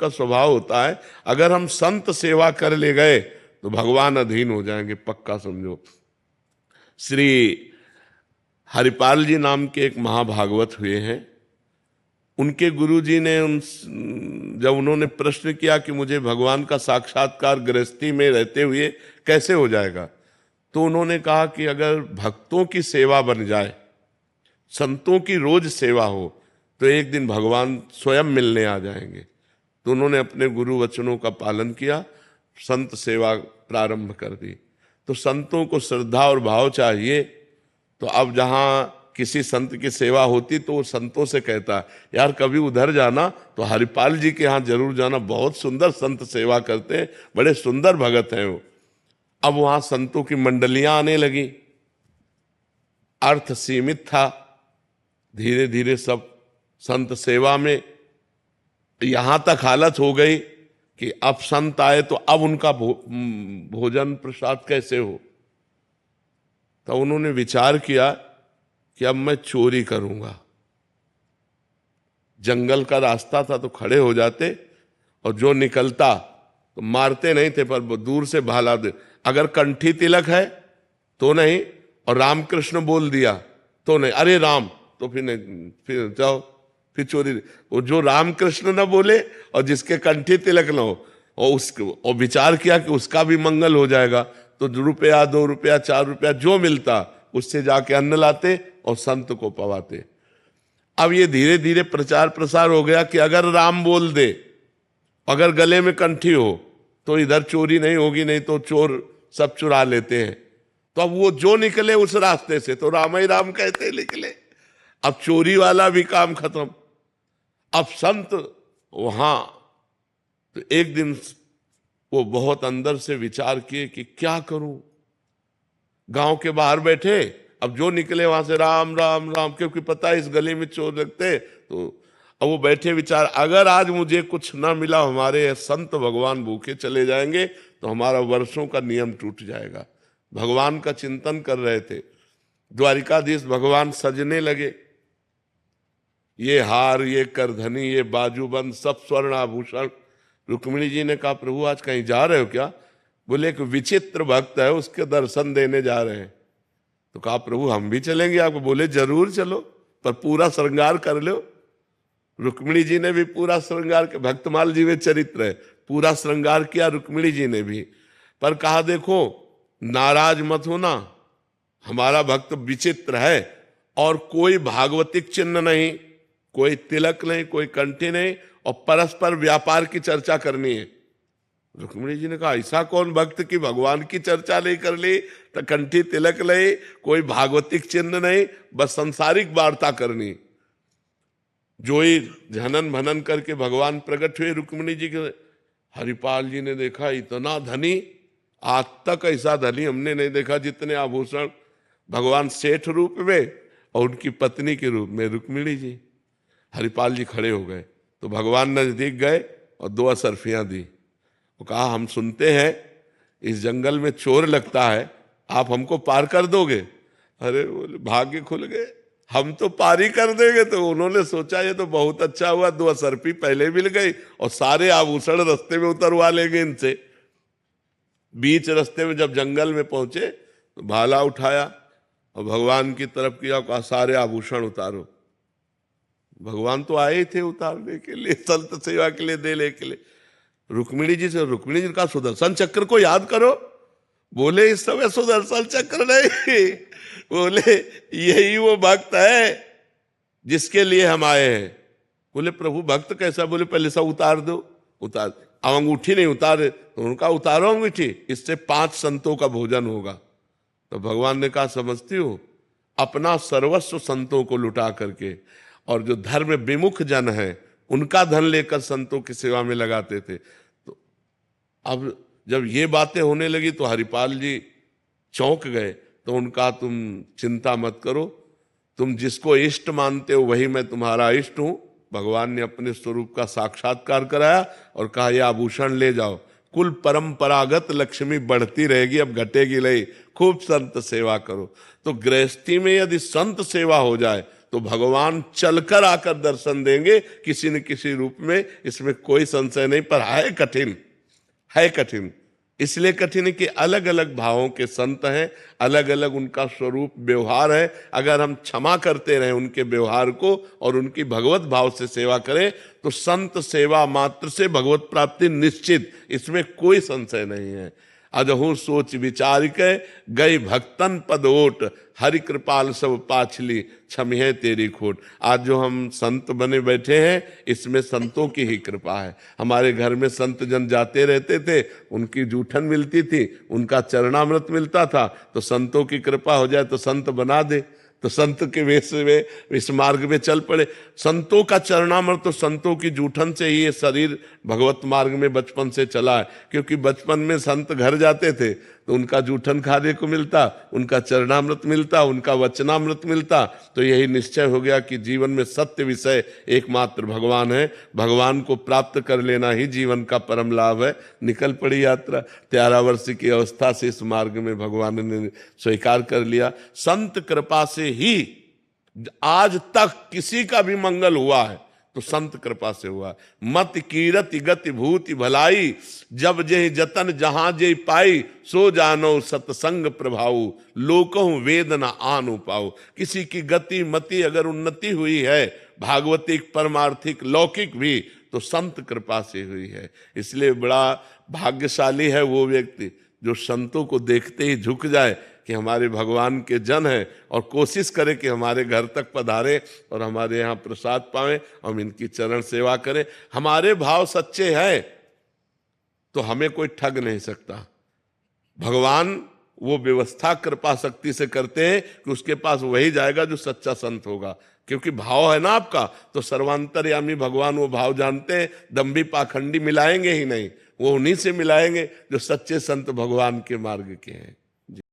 का स्वभाव होता है, अगर हम संत सेवा कर ले गए तो भगवान अधीन हो जाएंगे, पक्का समझो। श्री हरिपाल जी नाम के एक महाभागवत हुए हैं, उनके गुरुजी ने जब उन्होंने प्रश्न किया कि मुझे भगवान का साक्षात्कार गृहस्थी में रहते हुए कैसे हो जाएगा, तो उन्होंने कहा कि अगर भक्तों की सेवा बन जाए, संतों की रोज सेवा हो, तो एक दिन भगवान स्वयं मिलने आ जाएंगे। तो उन्होंने अपने गुरु वचनों का पालन किया, संत सेवा प्रारंभ कर दी। तो संतों को श्रद्धा और भाव चाहिए। तो अब जहाँ किसी संत की सेवा होती तो वो संतों से कहता, यार कभी उधर जाना तो हरिपाल जी के यहाँ जरूर जाना, बहुत सुंदर संत सेवा करते हैं, बड़े सुंदर भगत हैं वो। अब वहां संतों की मंडलियां आने लगी, अर्थ सीमित था, धीरे धीरे सब संत सेवा में, यहां तक हालत हो गई कि अब संत आए तो अब उनका भोजन प्रसाद कैसे हो। तो उन्होंने विचार किया कि अब मैं चोरी करूंगा। जंगल का रास्ता था तो खड़े हो जाते, और जो निकलता तो मारते नहीं थे पर दूर से भाला दे, अगर कंठी तिलक है तो नहीं, और रामकृष्ण बोल दिया तो नहीं, अरे राम, तो फिर नहीं, फिर जाओ, फिर चोरी। वो जो रामकृष्ण न बोले और जिसके कंठी तिलक न हो, और विचार किया कि उसका भी मंगल हो जाएगा, तो रुपया 2 रुपया 4 रुपया जो मिलता उससे जाके अन्न लाते और संत को पवाते। अब ये धीरे धीरे प्रचार प्रसार हो गया कि अगर राम बोल दे, अगर गले में कंठी हो तो इधर चोरी नहीं होगी, नहीं तो चोर सब चुरा लेते हैं। तो अब वो जो निकले उस रास्ते से तो राम ही राम कहते निकले। अब चोरी वाला भी काम खत्म। अब संत वहां, तो एक दिन वो बहुत अंदर से विचार किए कि क्या करूं। गांव के बाहर बैठे, अब जो निकले वहां से राम राम राम, क्योंकि पता है इस गली में चोर लगते। तो अब वो बैठे विचार, अगर आज मुझे कुछ ना मिला, हमारे संत भगवान भूखे चले जाएंगे तो हमारा वर्षों का नियम टूट जाएगा। भगवान का चिंतन कर रहे थे। द्वारिकाधीश भगवान सजने लगे, ये हार, ये करधनी, ये बाजूबंद, सब स्वर्ण आभूषण। रुक्मिणी जी ने कहा, प्रभु आज कहीं जा रहे हो क्या? बोले एक विचित्र भक्त है, उसके दर्शन देने जा रहे हैं। तो कहा, प्रभु हम भी चलेंगे आपको। बोले जरूर चलो, पर पूरा श्रृंगार कर लो। रुक्मिणी जी ने भी पूरा श्रृंगार, भक्तमाल जी में चरित्र है, पूरा श्रृंगार किया रुक्मिणी जी ने भी। पर कहा, देखो नाराज मत होना, हमारा भक्त विचित्र है, और कोई भागवतिक चिन्ह नहीं, कोई तिलक नहीं, कोई कंठी नहीं, और परस्पर व्यापार की चर्चा करनी है। रुक्मिणी जी ने कहा, ऐसा कौन भक्त की भगवान की चर्चा नहीं कर ली, तो कंठी तिलक नहीं, कोई भागवतिक चिन्ह नहीं, बस सांसारिक वार्ता करनी। जो ही झनन भनन करके भगवान प्रकट हुए रुक्मिणी जी के। हरिपाल जी ने देखा, इतना धनी, आज तक ऐसा धनी हमने नहीं देखा, जितने आभूषण, भगवान सेठ रूप में और उनकी पत्नी के रूप में रुक्मिणी जी। हरिपाल जी खड़े हो गए, तो भगवान नजदीक गए और 2 असरफियां दी। वो कहा, हम सुनते हैं इस जंगल में चोर लगता है, आप हमको पार कर दोगे? अरे बोले, भाग्य खुल गए, हम तो पार ही कर देंगे। तो उन्होंने सोचा ये तो बहुत अच्छा हुआ, 2 असरफी पहले मिल गई और सारे आभूषण रास्ते में उतरवा लेंगे इनसे। बीच रास्ते में जब जंगल में पहुंचे तो भाला उठाया और भगवान की तरफ किया, कहा सारे आभूषण उतारो। भगवान तो आए थे उतारने के लिए, संत सेवा के लिए, देने के लिए। रुक्मिणी जी से, रुक्मिणी जी का सुदर्शन चक्र को याद करो। बोले इस समय सुदर्शन चक्र नहीं, बोले यही वो भक्त है जिसके लिए हम आए हैं। बोले प्रभु भक्त कैसा? बोले पहले सब उतार दो। उतार, अब अंगूठी नहीं उतारे तो उनका उतारो अंगूठी, इससे 5 संतों का भोजन होगा। तो भगवान ने कहा, समझती हो, अपना सर्वस्व संतों को लुटा करके, और जो धर्म विमुख जन है उनका धन लेकर संतों की सेवा में लगाते थे। तो अब जब ये बातें होने लगी तो हरिपाल जी चौंक गए। तो उनका, तुम चिंता मत करो, तुम जिसको इष्ट मानते हो वही मैं तुम्हारा इष्ट हूं। भगवान ने अपने स्वरूप का साक्षात्कार कराया और कहा, यह आभूषण ले जाओ, कुल परंपरागत लक्ष्मी बढ़ती रहेगी, अब घटेगी नहीं, खूब संत सेवा करो। तो गृहस्थी में यदि संत सेवा हो जाए तो भगवान चलकर आकर दर्शन देंगे किसी न किसी रूप में, इसमें कोई संशय नहीं। पर है कठिन, है कठिन। इसलिए कठिन है कि अलग अलग भावों के संत हैं, अलग अलग उनका स्वरूप व्यवहार है। अगर हम क्षमा करते रहें उनके व्यवहार को और उनकी भगवत भाव से सेवा करें तो संत सेवा मात्र से भगवत प्राप्ति निश्चित, इसमें कोई संशय नहीं है। अदहु सोच विचार के गई भक्तन पद ओट, हरि कृपाल सब पाछली क्षमिहे तेरी खोट। आज जो हम संत बने बैठे हैं इसमें संतों की ही कृपा है। हमारे घर में संत जन जाते रहते थे, उनकी जूठन मिलती थी, उनका चरणामृत मिलता था, तो संतों की कृपा हो जाए तो संत बना दे, तो संत के वेश में इस मार्ग में चल पड़े। संतों का चरणामृत तो संतों की जूठन से ही ये शरीर भगवत मार्ग में बचपन से चला है। क्योंकि बचपन में संत घर जाते थे तो उनका जूठन खाने को मिलता, उनका चरणामृत मिलता, उनका वचनामृत मिलता। तो यही निश्चय हो गया कि जीवन में सत्य विषय एकमात्र भगवान है, भगवान को प्राप्त कर लेना ही जीवन का परम लाभ है। निकल पड़ी यात्रा। 13 वर्ष की अवस्था से इस मार्ग में भगवान ने स्वीकार कर लिया। संत कृपा से ही आज तक किसी का भी मंगल हुआ है तो संत कृपा से हुआ। मत कीरति गति भूति भलाई, जब जे जतन जहां जे पाई, सो जानो सतसंग प्रभाऊ, लोकहु वेद न आनु पाऊ। किसी की गति मति अगर उन्नति हुई है, भागवतिक परमार्थिक लौकिक भी, तो संत कृपा से हुई है। इसलिए बड़ा भाग्यशाली है वो व्यक्ति जो संतों को देखते ही झुक जाए कि हमारे भगवान के जन हैं, और कोशिश करें कि हमारे घर तक पधारे और हमारे यहाँ प्रसाद पाएं, हम इनकी चरण सेवा करें। हमारे भाव सच्चे हैं तो हमें कोई ठग नहीं सकता। भगवान वो व्यवस्था कृपा शक्ति से करते हैं कि उसके पास वही जाएगा जो सच्चा संत होगा। क्योंकि भाव है ना आपका, तो सर्वांतर्यामी भगवान वो भाव जानते हैं। दंभी पाखंडी मिलाएंगे ही नहीं, वो उन्हीं से मिलाएंगे जो सच्चे संत भगवान के मार्ग के हैं।